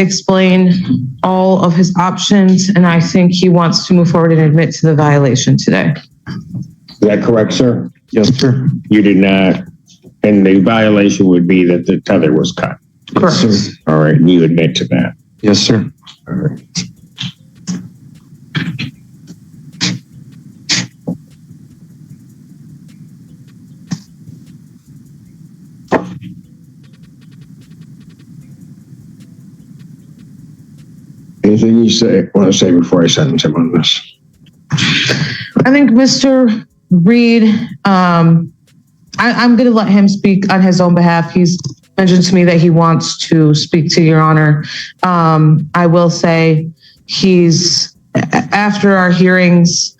explained all of his options, and I think he wants to move forward and admit to the violation today. Is that correct, sir? Yes, sir. You did not, and the violation would be that the tether was cut. Correct. Yes, sir. All right, and you admit to that. Yes, sir. All right. Anything you want to say before I sentence him on this? I think Mr. Reed, I'm going to let him speak on his own behalf. He's mentioned to me that he wants to speak to Your Honor. I will say after our hearings,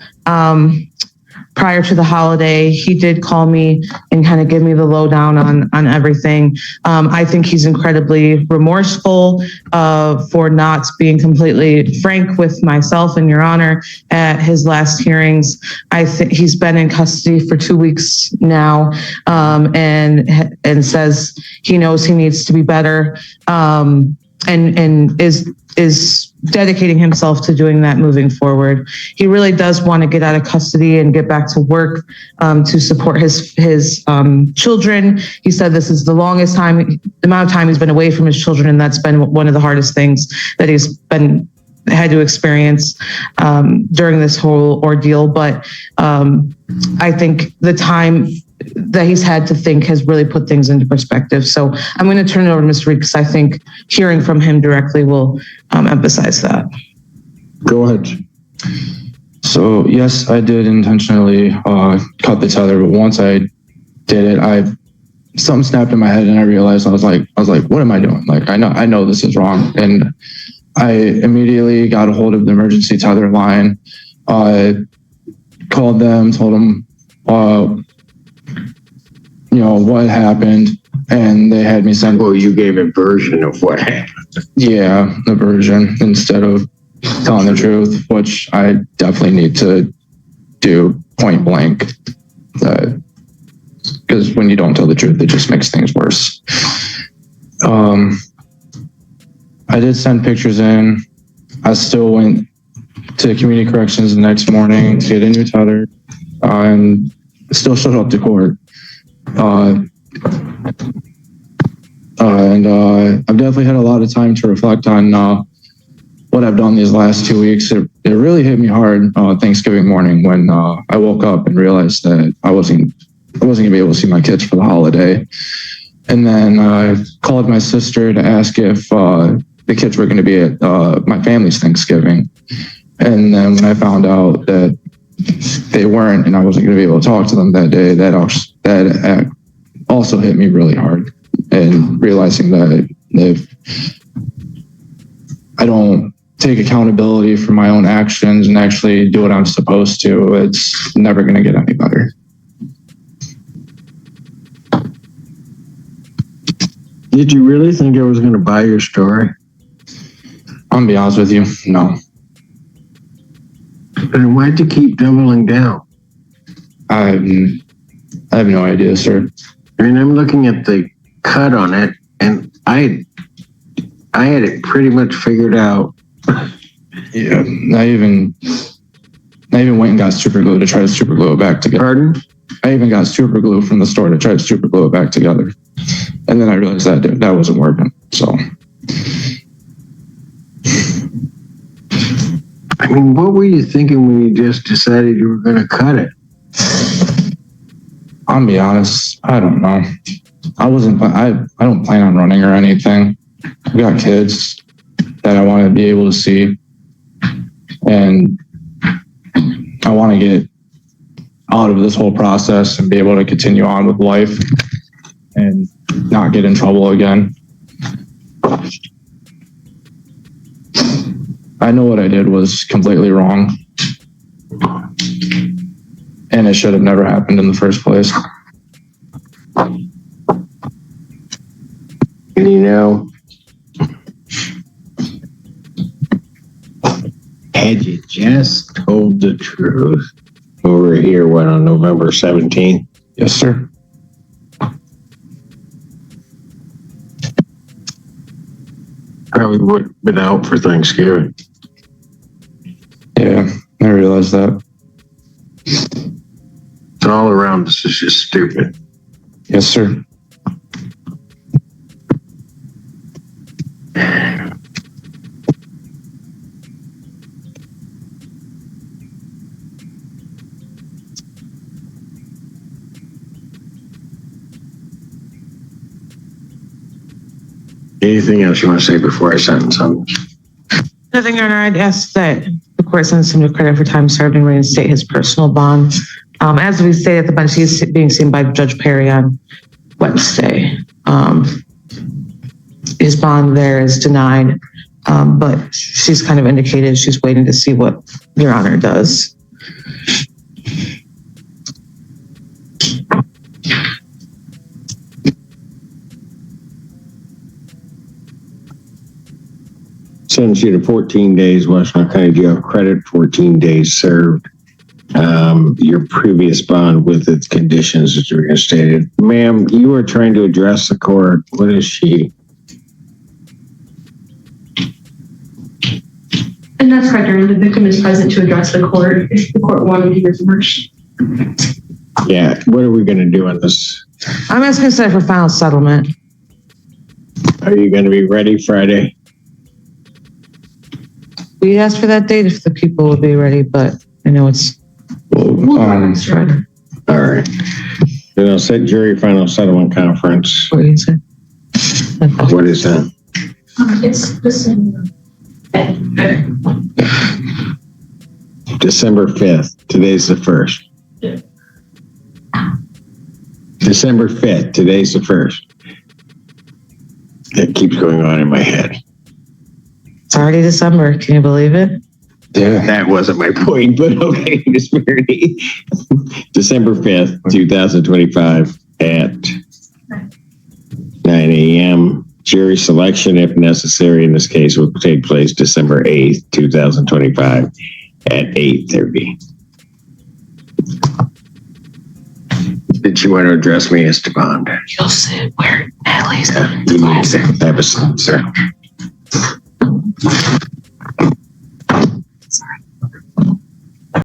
prior to the holiday, he did call me and kind of give me the lowdown on everything. I think he's incredibly remorseful for not being completely frank with myself and Your Honor at his last hearings. I think he's been in custody for 2 weeks now, and says he knows he needs to be better, and is dedicating himself to doing that moving forward. He really does want to get out of custody and get back to work to support his children. He said this is the longest amount of time he's been away from his children, and that's been one of the hardest things that he's had to experience during this whole ordeal. But I think the time that he's had to think has really put things into perspective. So I'm going to turn it over to Mr. Reed, because I think hearing from him directly will emphasize that. Go ahead. So yes, I did intentionally cut the tether, but once I did it, something snapped in my head, and I realized I was like, what am I doing? Like, I know this is wrong, and I immediately got a hold of the emergency tether line. Called them, told them, what happened, and they had me send. Well, you gave a version of what happened. Yeah, the version instead of telling the truth, which I definitely need to do point blank. Because when you don't tell the truth, it just makes things worse. I did send pictures in. I still went to community corrections the next morning to get a new tether, and still showed up to court. I've definitely had a lot of time to reflect on what I've done these last 2 weeks. It really hit me hard Thanksgiving morning when I woke up and realized that I wasn't gonna be able to see my kids for the holiday. And then I called my sister to ask if the kids were going to be at my family's Thanksgiving. And then when I found out that they weren't, and I wasn't going to be able to talk to them that day, that also hit me really hard. And realizing that if I don't take accountability for my own actions and actually do what I'm supposed to, it's never going to get any better. Did you really think I was going to buy your story? I'm going to be honest with you, no. And why'd you keep doubling down? I have no idea, sir. I mean, I'm looking at the cut on it, and I had it pretty much figured out. Yeah, I even went and got super glue to try to super glue it back together. Pardon? I even got super glue from the store to try to super glue it back together. And then I realized that wasn't working, so. I mean, what were you thinking when you just decided you were going to cut it? I'll be honest, I don't know. I don't plan on running or anything. I've got kids that I want to be able to see, and I want to get out of this whole process and be able to continue on with life and not get in trouble again. I know what I did was completely wrong, and it should have never happened in the first place. You know, had you just told the truth over here, on November 17th? Yes, sir. Probably would have been out for Thanksgiving. Yeah, I realized that. It's all around us is just stupid. Yes, sir. Anything else you want to say before I sentence him? Nothing, Your Honor. I'd ask that the court sends him to credit for time served and reinstate his personal bond. As we say at the bench, he's being seen by Judge Perry on Wednesday. His bond there is denied, but she's kind of indicated she's waiting to see what Your Honor does. Sentence you to 14 days, Washington County Jail credit, 14 days served. Your previous bond with its conditions is reinstated. Ma'am, you were trying to address the court. What is she? And that's correct, Your Honor. The victim is present to address the court if the court wanted to reverse. Yeah, what are we going to do on this? I'm asking to set for final settlement. Are you going to be ready Friday? We asked for that date if the people will be ready, but I know it's Friday. All right. Then I'll set jury final settlement conference. What do you say? What is that? It's December. December 5th. Today's the 1st. Yeah. December 5th. Today's the 1st. That keeps going on in my head. It's already December. Can you believe it? Yeah. That wasn't my point, but okay, Miss Mary. December 5th, 2025 at 9 a.m. Jury selection, if necessary, in this case, will take place December 8th, 2025 at 8:30. Did you want to address me, Esteban? You'll sit where Natalie's. You need to have a seat, sir.